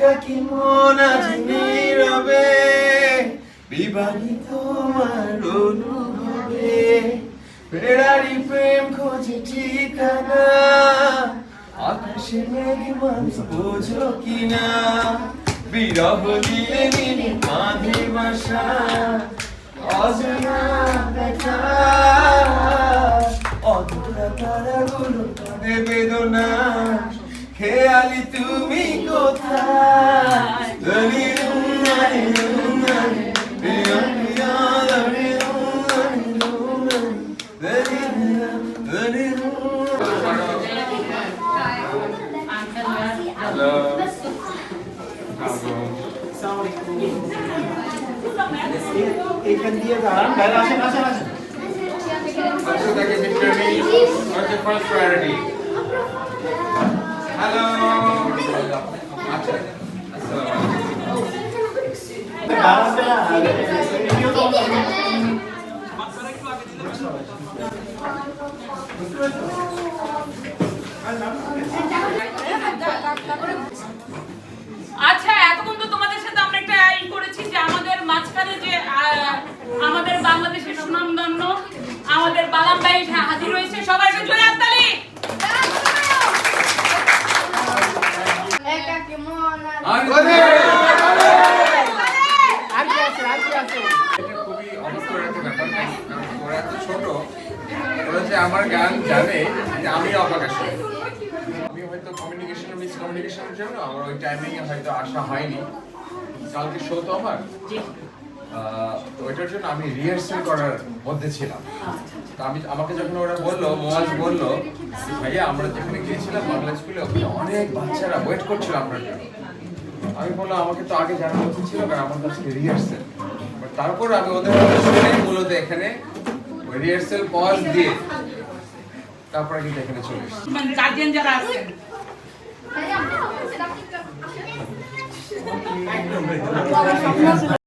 একাকী মন আজ নীরবে বিবাহিত আমার অনুভবে ফেরারি প্রেম খোঁজে ঠিকানা আকাশে মেঘ মানুষ বোঝো কিনা বিরহ দিলে নিনি বাঁধে বাসা অজানা দেখা অধুরা তারাগুলো কাঁদে বেদনা খেয়ালি তুমি কোথায় ধনী রুমারে রুমারে প্রিয় প্রিয় ধনী রুমারে রুমারে ধনী হ্যালো এইখান দিয়ে দাঁড়ান বাইরে আসেন আসেন আসেন আচ্ছা দেখে পিকচার নেই what's the first priority hello আচ্ছা আচ্ছা এতক্ষণ তো তোমাদের সাথে আমরা একটা ই করেছি যে আমাদের মাঝখানে যে আমাদের বাংলাদেশের সুনামধন্য আমাদের বালাম ভাই হাজির হয়েছে সবাই একটু জোরে হাততালি একাকী মন এটা খুবই অবস্থর একটা ব্যাপার ওরা এত ছোট ওরা যে আমার গান জানে যে আমি অবাক আসলে আমি হয়তো কমিউনিকেশন মিসকমিউনিকেশনের জন্য আমার ওই টাইমিংয়ে হয়তো আসা হয়নি কালকে শো তো আমার তো ওইটার জন্য আমি রিহার্সেল করার মধ্যে ছিলাম তো আমাকে যখন ওরা বললো মোয়াজ বললো ভাইয়া আমরা যেখানে গিয়েছিলাম বাংলা স্কুলে ওখানে অনেক বাচ্চারা ওয়েট করছিল আপনার জন্য আমি বললাম আমাকে তো আগে জানার উচিত ছিল কারণ আমার কাছে রিহার্সেল তারপর আমি ওদের কথা শুনে মূলত এখানে রিহার্সেল পজ দিয়ে তারপরে কিন্তু এখানে চলে এসেছি মানে গার্জিয়ান যারা আছেন বাবা